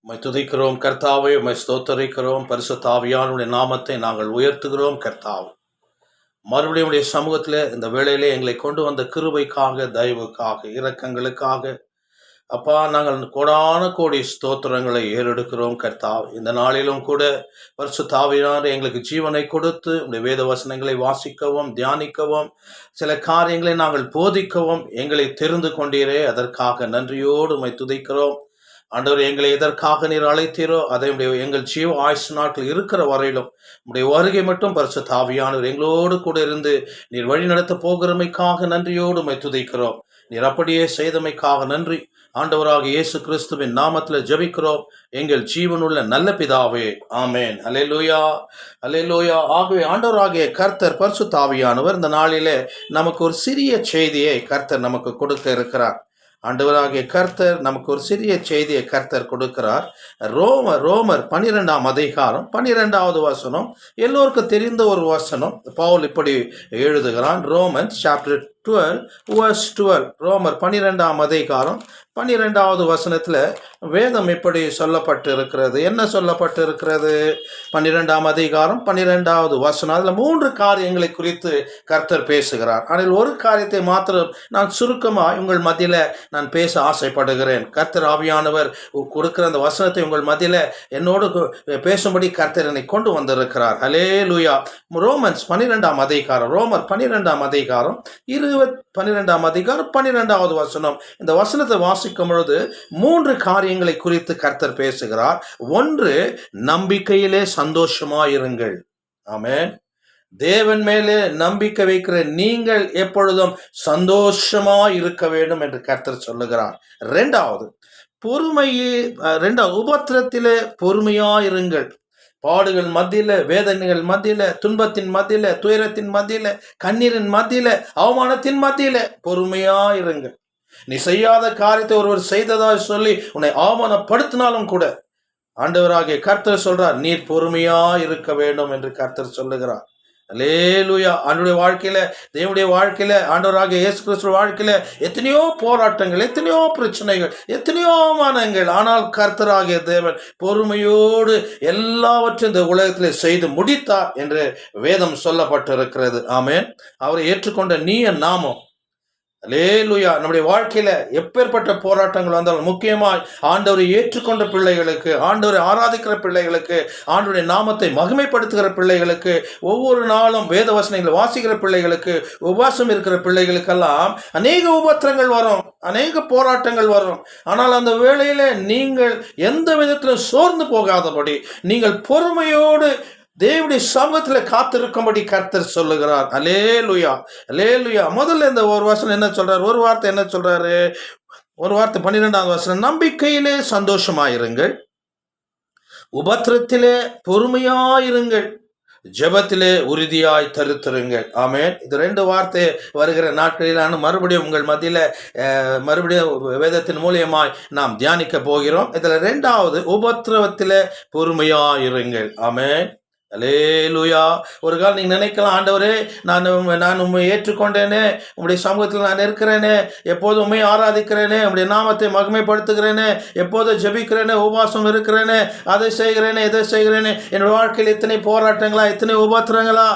உம்மை துதிக்கிறோம் கர்த்தாவே, உம்மை ஸ்தோத்தரிக்கிறோம். பரிசுத்த ஆவியானவருடைய நாமத்தை நாங்கள் உயர்த்துகிறோம் கர்த்தாவே. மறுபடியும் உடைய சமூகத்திலே இந்த வேளையிலே எங்களை கொண்டு வந்த கிருபைக்காக, தயவுக்காக, இரக்கங்களுக்காக அப்பா நாங்கள் கோடான கோடி ஸ்தோத்திரங்களை ஏறெடுக்கிறோம் கர்த்தாவே. இந்த நாளிலும் கூட பரிசுத்த ஆவியானவர் எங்களுக்கு ஜீவனை கொடுத்து உடைய வேத வசனங்களை வாசிக்கவும், தியானிக்கவும், சில காரியங்களை நாங்கள் போதிக்கவும் எங்களை தெரிந்து கொண்டீரே, அதற்காக நன்றியோடு உம்மை துதிக்கிறோம். ஆண்டவர், எங்களை எதற்காக நீர் அழைத்தீரோ அதை எங்கள் ஜீவ ஆயுசு நாட்கள் இருக்கிற வரையிலும் உடைய வருகை மட்டும் பரிசுத்த ஆவியானவர் எங்களோடு கூட இருந்து நீர் வழி நடத்த போகிறமைக்காக நன்றியோடு உம்மை துதிக்கிறோம். நீர் அப்படியே செய்தமைக்காக நன்றி. ஆண்டவராக இயேசு கிறிஸ்துவின் நாமத்தில் ஜெபிக்கிறோம் எங்கள் ஜீவனுள்ள நல்ல பிதாவே, ஆமேன். அல்லேலூயா, அல்லேலூயா. ஆகவே ஆண்டவராகிய கர்த்தர் பரிசுத்த ஆவியானவர் இந்த நாளிலே நமக்கு ஒரு சிறிய செய்தியை கர்த்தர் நமக்கு கொடுக்க இருக்கிறார். ஆண்டவராகிய கர்த்தர் நமக்கு ஒரு சிறிய செய்தியை கர்த்தர் கொடுக்கிறார். ரோமர் 12ஆம் அதிகாரம் 12வது வசனம் எல்லோருக்கும் தெரிந்த ஒரு வசனம். பவுல் இப்படி எழுதுகிறான். Romans chapter 12 verse 12. ரோமர் 12ஆம் அதிகாரம் 12வது வசனத்துல வேதம் இப்படி சொல்லப்பட்டு இருக்கிறது. என்ன சொல்லப்பட்டு இருக்கிறது? 12ஆம் அதிகாரம் 12வது வசனம். அதுல 3 காரியங்களை குறித்து கர்த்தர் பேசுகிறார். அதில் ஒரு காரியத்தை மாத்திரம் நான் சுருக்கமாக உங்கள் மத்தியில நான் பேச ஆசைப்படுகிறேன். கர்த்தர் ஆவியானவர் கொடுக்கிற அந்த வசனத்தை உங்கள் மத்தியில என்னோடு பேசும்படி கர்த்தர் என்னை கொண்டு வந்திருக்கிறார். ஹல்லேலூயா. ரோமன்ஸ் 12ஆம் அதிகாரம், ரோமர் 12ஆம் அதிகாரம் 12ஆம் அதிகாரம் 12வது வசனம். இந்த வசனத்தை வாசிக்கும் பொழுது 3 காரியங்களை குறித்து கர்த்தர் பேசுகிறார். ஒன்று, நம்பிக்கையிலே சந்தோஷமாயிருங்கள். ஆமென். தேவன் மேலே நம்பிக்கை வைக்கிற நீங்கள் எப்பொழுதும் சந்தோஷமா இருக்க வேண்டும் என்று கர்த்தர் சொல்லுகிறார். இரண்டாவது, உபத்திரத்திலே பொறுமையாயிருங்கள். பாடுகள் மத்தியில, வேதனைகள் மத்தியில, துன்பத்தின் மத்தியில, துயரத்தின் மத்தியில, கண்ணீரின் மத்தியில, அவமானத்தின் மத்தியில பொறுமையாயிருங்கள். நீ செய்யாத காரியத்தை ஒருவர் செய்ததாக சொல்லி உன்னை அவமானப்படுத்தினாலும் கூட ஆண்டவராகிய கர்த்தர் சொல்றார், நீர் பொறுமையா இருக்க வேண்டும் என்று கர்த்தர் சொல்லுகிறார். அல்லேலூயா. ஆண்டவருடைய வாழ்க்கையில, தேவனுடைய வாழ்க்கையில, ஆண்டவராகிய இயேசு கிறிஸ்து வாழ்க்கையில எத்தனையோ போராட்டங்கள், எத்தனையோ பிரச்சனைகள், எத்தனையோ அவமானங்கள். ஆனால் கர்த்தராகிய தேவன் பொறுமையோடு எல்லாவற்றையும் இந்த உலகத்திலே செய்து முடித்தார் என்று வேதம் சொல்லப்பட்டிருக்கிறது. ஆமென். அவரை ஏற்றுக்கொண்ட நீ நாமம், அல்லேலூயா, நம்முடைய வாழ்க்கையில எப்பேற்பட்ட போராட்டங்கள் வந்தாலும், முக்கியமாய் ஆண்டவரை ஏற்றுக்கொண்ட பிள்ளைகளுக்கு, ஆண்டவரை ஆராதிக்கிற பிள்ளைகளுக்கு, ஆண்டவருடைய நாமத்தை மகிமைப்படுத்துகிற பிள்ளைகளுக்கு, ஒவ்வொரு நாளும் வேத வசனங்களை வாசிக்கிற பிள்ளைகளுக்கு, உபவாசம் இருக்கிற பிள்ளைகளுக்கெல்லாம் அநேக உபத்திரங்கள் வரும், அநேக போராட்டங்கள் வரும். ஆனால் அந்த வேளையில நீங்கள் எந்த விதத்திலும் சோர்ந்து போகாதபடி நீங்கள் பொறுமையோடு தேவனுடைய சமூகத்தில் காத்திருக்கும்படி கர்த்தர் சொல்லுகிறார். அல்லேலூயா, அல்லேலூயா. முதல்ல இந்த ஒரு வசனம் என்ன சொல்றாரு? ஒரு வார்த்தை என்ன சொல்றாரு? ஒரு வார்த்தை 12வது வசனம், நம்பிக்கையிலே சந்தோஷமாயிருங்கள், உபத்திரத்திலே பொறுமையாயிருங்கள், ஜெபத்திலே உறுதியாய் தரித்திருங்கள். ஆமென். இது 2 வார்த்தை வருகிற நாட்களிலான மறுபடியும் உங்கள் மத்தியில மறுபடியும் வேதத்தின் மூலியமாய் நாம் தியானிக்க போகிறோம். இதுல 2வது, உபத்திரவத்திலே பொறுமையாயிருங்கள். ஆமென். அல்லேலூயா. ஒரு காலம் நீங்க நினைக்கலாம், ஆண்டவரே நான் உண்மை ஏற்றுக்கொண்டேனே, உங்களுடைய சமூகத்தில் நான் இருக்கிறேனே, எப்போதும் உண்மை ஆராதிக்கிறேனே, உங்களுடைய நாமத்தை மகிமைப்படுத்துகிறேனே, எப்போதும் ஜெபிக்கிறேனே, உபவாசம் இருக்கிறேனே, அதை செய்கிறேனே, இதை செய்கிறேனே, என்னோட வாழ்க்கையில் இத்தனை போராட்டங்களா, இத்தனை உபத்திரங்களா,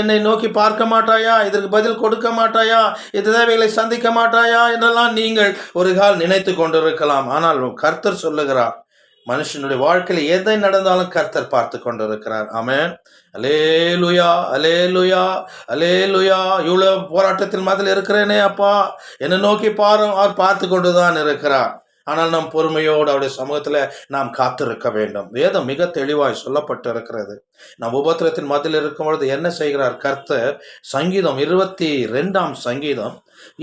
என்னை நோக்கி பார்க்க மாட்டாயா, இதற்கு பதில் கொடுக்க மாட்டாயா, இந்த தேவைகளை சந்திக்க மாட்டாயா என்றெல்லாம் நீங்கள் ஒரு கால் நினைத்து கொண்டிருக்கலாம். ஆனால் கர்த்தர் சொல்லுகிறார், மனுஷனுடைய வாழ்க்கையில் எதை நடந்தாலும் கர்த்தர் பார்த்து கொண்டிருக்கிறார். ஆமென். அல்லேலூயா, அல்லேலூயா, அல்லேலூயா. இவ்வளவு போராட்டத்தின் மத்தியில் இருக்கிறேனே அப்பா, என்னை நோக்கி அவர் பார்த்து கொண்டுதான் இருக்கிறார். ஆனால் நாம் பொறுமையோடு அவருடைய சமூகத்தில் நாம் காத்திருக்க வேண்டும். வேதம் மிக தெளிவாய் சொல்லப்பட்டிருக்கிறது. நாம் உபத்திரத்தின் மத்தியில் இருக்கும் பொழுது என்ன செய்கிறார் கர்த்தர்? சங்கீதம் 22ஆம் சங்கீதம்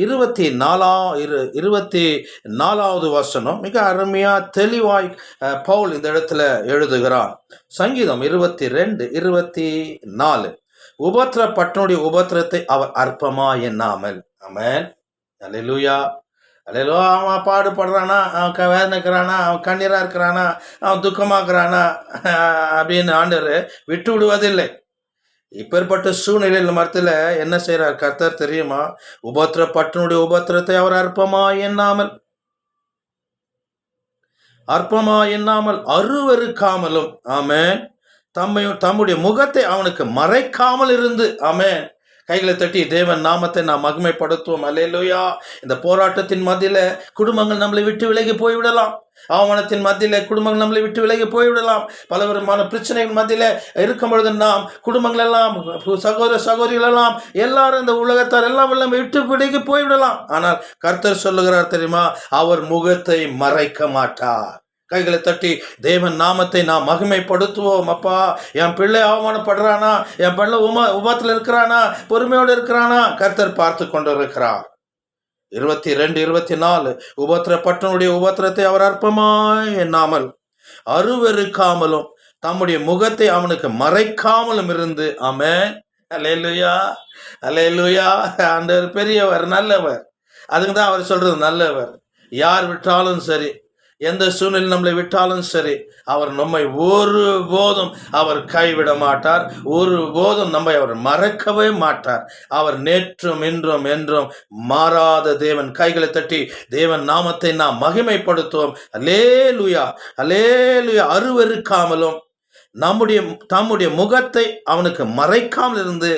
24வது வசனம் மிக அருமையா தெளிவாய் பவுல் இந்த இடத்துல எழுதுகிறார். சங்கீதம் 22:24, உபத்திரப்பட்டனுடைய உபத்திரத்தை அவர் அற்பமா எண்ணாமல். ஆமென். அல்லேலூயா, அல்லேலூயா. அவன் பாடுபடுறானா, அவன் வேதனைக்கிறானா, அவன் கண்ணீரா இருக்கிறானா, அவன் துக்கமாக்குறானா அப்படின்னு ஆண்டவர் விட்டு விடுவதில்லை. இப்பேற்பட்ட சூழ்நிலையில் மரத்தில் என்ன செய்கிறார் கர்த்தர் தெரியுமா? உபத்திரப்பட்டனுடைய உபத்திரத்தை அவர் அற்பமா எண்ணாமல் அற்பமா எண்ணாமல் அருவருக்காமலும், ஆமென், தம்முடைய முகத்தை அவனுக்கு மறைக்காமல் இருந்து, ஆமென். கைகளை தட்டி தேவன் நாமத்தை நாம் மகிமைப்படுத்துவோம். அல்லேலூயா. இந்த போராட்டத்தின் மத்தியில குடும்பங்கள் நம்மளை விட்டு விலகி போய்விடலாம். அவமானத்தின் மத்தியில குடும்பங்கள் நம்மளை விட்டு விலகி போய்விடலாம். பலவிதமான பிரச்சனைகள் மத்தியில இருக்கும் பொழுது நாம் குடும்பங்கள் எல்லாம், சகோதர சகோதரிகள் எல்லாம், எல்லாரும் இந்த உலகத்தார் எல்லாம் விட்டு விலகி போய்விடலாம். ஆனால் கர்த்தர் சொல்லுகிறார் தெரியுமா, அவர் முகத்தை மறைக்க மாட்டார். கைகளை தட்டி தேவன் நாமத்தை நாம் மகிமைப்படுத்துவோம். அப்பா, என் பிள்ளை அவமானப்படுறானா, என் பிள்ளை உபத்தில் இருக்கிறானா, பொறுமையோடு இருக்கிறானா, கர்த்தர் பார்த்து கொண்டு இருக்கிறார். 22, 24 உபத்திரப்பட்டனுடைய உபத்திரத்தை அவர் அற்பமாய் எண்ணாமல் அருவருக்காமலும் தம்முடைய முகத்தை அவனுக்கு மறைக்காமலும் இருந்து, ஆமென். அல்லேலூயா, அல்லேலூயா. ஆண்டவர் பெரியவர், நல்லவர். அதுக்கு தான் அவர் சொல்றது நல்லவர். யார் விட்டாலும் சரி, எந்த சூழ்நிலை நம்மளை விட்டாலும் சரி, அவர் நம்மை ஒருபோதும் அவர் கைவிட மாட்டார். ஒருபோதும் நம்மை அவர் மறக்கவே மாட்டார். அவர் நேற்றும் இன்றும் என்றும் மாறாத தேவன். கைகளை தட்டி தேவன் நாமத்தை நாம் மகிமைப்படுத்துவோம். அல்லேலூயா, அல்லேலூயா. அருவருக்காமலும் தம்முடைய முகத்தை அவனுக்கு மறைக்காமல் இருந்து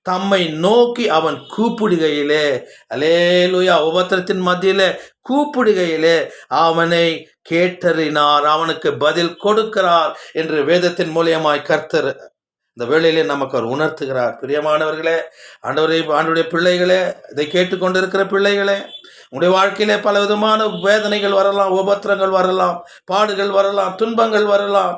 தம்மை நோக்கி அவன் கூப்பிடுகையிலே, அல்லேலூயா, உபத்திரத்தின் மத்தியிலே கூப்பிடுகையிலே அவனை கேட்டறினார், அவனுக்கு பதில் கொடுக்கிறார் என்று வேதத்தின் மூலியமாய் கர்த்தர் இந்த வேளையிலே நமக்கு அவர் உணர்த்துகிறார். பிரியமானவர்களே, ஆண்டவருடைய பிள்ளைகளே, இதை கேட்டுக்கொண்டிருக்கிற பிள்ளைகளே, உங்களுடைய வாழ்க்கையிலே பல விதமான வேதனைகள் வரலாம், உபத்திரங்கள் வரலாம், பாடுகள் வரலாம், துன்பங்கள் வரலாம்,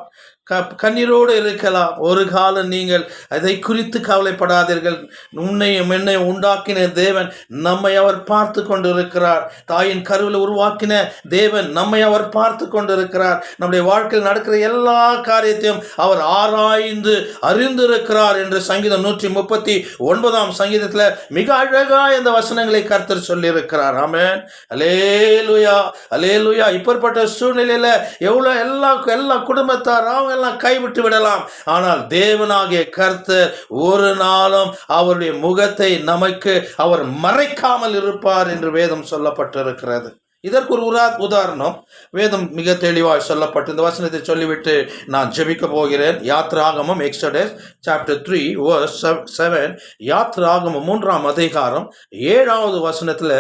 கண்ணீரோடு இருக்கலாம். ஒரு காலம் நீங்கள் அதை குறித்து கவலைப்படாதீர்கள். உன்னையும் என்னையும் உண்டாக்கின தேவன் நம்மை அவர் பார்த்து கொண்டிருக்கிறார். தாயின் கருவில் உருவாக்கின தேவன் நம்மை அவர் பார்த்து கொண்டிருக்கிறார். நம்முடைய வாழ்க்கையில் நடக்கிற எல்லா காரியத்தையும் அவர் ஆராய்ந்து அறிந்திருக்கிறார் என்று சங்கீதம் 139 சங்கீதத்தில் மிக அழகா இந்த வசனங்களை கர்த்தர் சொல்லியிருக்கிறார். ஆமென். அல்லேலூயா, அல்லேலூயா. இப்பேற்பட்ட சூழ்நிலையில எவ்வளவு எல்லா குடும்பத்தார் அவங்க எல்லாம் கைவிட்டு விடலாம். ஆனால் தேவனாகிய கர்த்தர் ஒரு நாளும் அவருடைய முகத்தை நமக்கு அவர் மறைக்காமல் இருப்பார் என்று வேதம் சொல்லப்பட்டிருக்கிறது. இதற்கு ஒரு உதாரணம் வேதம் மிக தெளிவாக சொல்லப்பட்டு, இந்த வசனத்தை சொல்லிவிட்டு நான் ஜெபிக்க போகிறேன். யாத்ராகமம், எக்ஸோடஸ் சாப்டர் 3 verse 7. யாத்ராகமம் 3ஆம் அதிகாரம் 7வது வசனத்தில்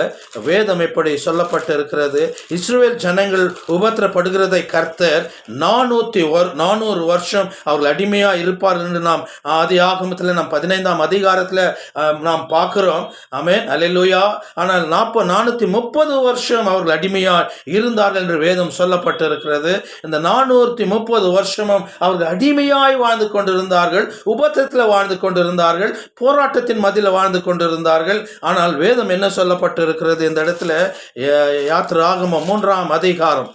வேதம் எப்படி சொல்லப்பட்டு இருக்கிறது. இஸ்ரவேல் ஜனங்கள் உபத்திரப்படுகிறதை கர்த்தர் 400 வருஷம் அவர்கள் அடிமையா இருப்பார்கள் என்று நாம் ஆதியாகமத்தில் நாம் 15ஆம் அதிகாரத்தில் நாம் பார்க்கிறோம். ஆமென், அல்லேலூயா. ஆனால் 430 வருஷம் அவர்கள் அடிமையாய் இருந்தார்கள் என்று வேதம் சொல்லப்பட்டிருக்கிறது. இந்த 430 வருஷமும் அவர்கள் அடிமையாய் வாழ்ந்து கொண்டிருந்தார்கள், உபத்திரத்தில் வாழ்ந்து கொண்டிருந்தார்கள், போராட்டத்தின் மத்தியில் வாழ்ந்து கொண்டிருந்தார்கள். ஆனால் வேதம் என்ன சொல்லப்பட்டிருக்கிறது இந்த இடத்துல? யாத்ராகமம் 3ஆம் அதிகாரம்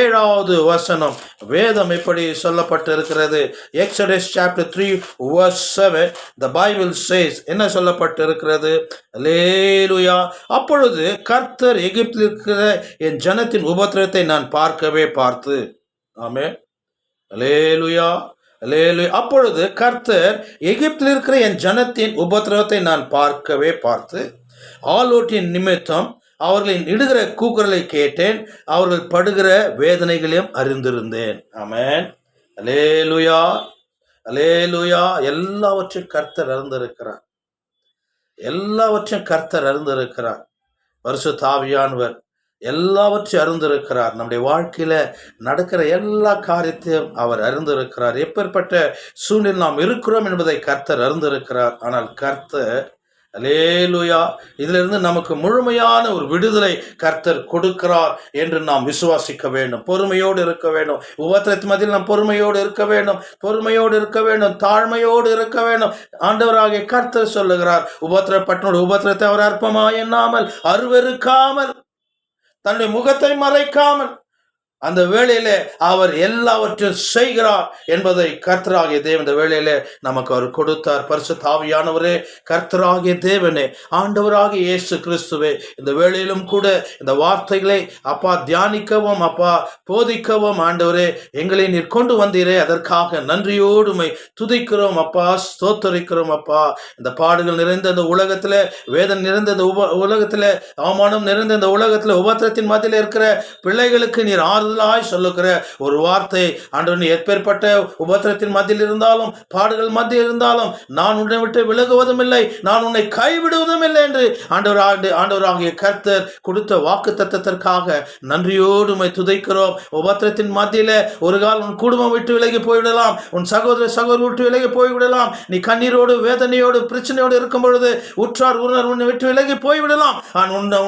7வது வசனம் வேதம் எப்படி சொல்லப்பட்டிருக்கிறது? Exodus chapter 3 verse 7 the Bible says, என்ன சொல்லப்பட்டிருக்கிறது? அல்லேலூயா. அப்பொழுது கர்த்தர் எகிப்தில் இருக்கிற என் ஜனத்தின் உபத்திரத்தை நான் பார்த்து, ஆமென், அல்லேலூயா, அல்லேலூயா. அப்பொழுது கர்த்தர் எகிப்தில் இருக்கிற என் ஜனத்தின் உபத்திரவத்தை நான் பார்த்து, ஆலோட்டின் நிமித்தம் அவர்களின் இடுகிற கூக்குரலை கேட்டேன், அவர்கள் படுகிற வேதனைகளையும் அறிந்திருந்தேன். ஆமென், அல்லேலூயா, அல்லேலூயா. எல்லாவற்றையும் கர்த்தர் அறிந்திருக்கிறார். எல்லாவற்றையும் கர்த்தர் அறிந்திருக்கிறார். பரிசுத்த ஆவியானவர் எல்லாவற்றையும் அறிந்திருக்கிறார். நம்முடைய வாழ்க்கையில நடக்கிற எல்லா காரியத்தையும் அவர் அறிந்திருக்கிறார். எப்பேற்பட்ட சூழ்நிலை நாம் இருக்கிறோம் என்பதை கர்த்தர் அறிந்திருக்கிறார். ஆனால் கர்த்தர், அல்லேலூயா, இதிலிருந்து நமக்கு முழுமையான ஒரு விடுதலை கர்த்தர் கொடுக்கிறார் என்று நாம் விசுவாசிக்க வேண்டும். பொறுமையோடு இருக்க வேண்டும். உபத்திரத்தின் மத்தியில் நாம் பொறுமையோடு இருக்க வேண்டும், தாழ்மையோடு இருக்க வேண்டும். ஆண்டவராகிய கர்த்தர் சொல்லுகிறார், உபத்திரத்தை அவர் அற்பமாய் எண்ணாமல் அருவருக்காமல் தன்னுடைய முகத்தை மறைக்காமல் அந்த வேளையிலே அவர் எல்லாவற்றையும் செய்கிறார் என்பதை கர்த்தராகிய தேவன் இந்த வேளையிலே நமக்கு அவர் கொடுத்தார். பரிசுத்த ஆவியானவரே, கர்த்தராகிய தேவனே, ஆண்டவராகிய இயேசு கிறிஸ்துவே, இந்த வேளையிலும் கூட இந்த வார்த்தைகளை அப்பா தியானிக்கவும், அப்பா போதிக்கவும் ஆண்டவரே எங்களை நீர் கொண்டு வந்தீரே, அதற்காக நன்றியோடுமை துதிக்கிறோம் அப்பா, ஸ்தோத்தரிக்கிறோம் அப்பா. இந்த பாடுகள் நிறைந்த இந்த உலகத்தில், வேதனை நிறைந்த இந்த உலகத்தில், அவமானம் நிறைந்த இந்த உலகத்தில், உபத்திரத்தின் மத்தியில் இருக்கிற பிள்ளைகளுக்கு நீர் ஆறுதல் முதலாய் சொல்லுகிற ஒரு வார்த்தை, ஆண்டவரே, எப்பேற்பட்ட உபத்திரத்தின் மத்தியில் இருந்தாலும், பாடுகள் மத்தியில் இருந்தாலும், நான் உன்னை விட்டு விலகுவதும் இல்லை, நான் உன்னை கைவிடுவதும் இல்லை என்று ஆண்டவராகிய கர்த்தர் கொடுத்த வாக்கு தத்தத்திற்காக நன்றியோடு உம்மை துதிக்கிறோம். உபத்திரத்தின் மத்தியில ஒரு கால் உன் குடும்பம் விட்டு விலகி போய்விடலாம், உன் சகோதரர் விட்டு விலகி போய்விடலாம், நீ கண்ணீரோடு வேதனையோடு பிரச்சனையோடு இருக்கும் பொழுது உற்றார் உறவினர் உன்னை விட்டு விலகி போய்விடலாம்.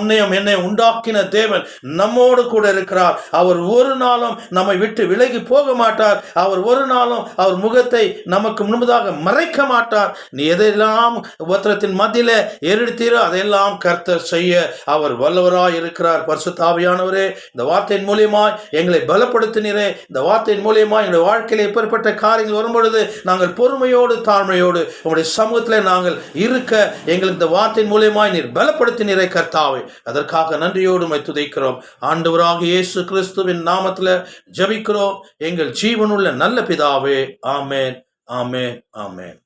உன்னையும் என்னை உண்டாக்கின தேவன் நம்மோடு கூட இருக்கிறார். அவர் ஒரு நாளும் நம்மை விட்டு விலகி போக மாட்டார். அவர் ஒரு நாளும் அவர் முகத்தை நமக்கு முன்பதாக மறைக்க மாட்டார். நீ எதையெல்லாம் உபத்திரத்தின் மத்தியில ஏறெடுத்தீரோ அதையெல்லாம் கர்த்தர் செய்ய அவர் வல்லவராய் இருக்கிறார். பரிசுத்த ஆவியானவரே, இந்த வார்த்தையின் மூலியமாய் எங்களை பலப்படுத்தினீரே. இந்த வார்த்தையின் மூலியமாய் எங்களுடைய வாழ்க்கையில் எப்பேற்பட்ட காரியங்கள் வரும்பொழுது நாங்கள் பொறுமையோடு தாழ்மையோடு உங்களுடைய சமூகத்தில் நாங்கள் இருக்க எங்களுக்கு இந்த வார்த்தையின் மூலியமாய் நீர் பலப்படுத்தினீரே கர்த்தாவே. அதற்காக நன்றியோடு உம்மை துதிக்கிறோம். ஆண்டவராகிய இயேசு கிறிஸ்துவின் நாமத்தில் ஜெபிக்கிறோம் எங்கள் ஜீவனுள்ள நல்ல பிதாவே. ஆமென், ஆமென், ஆமென்.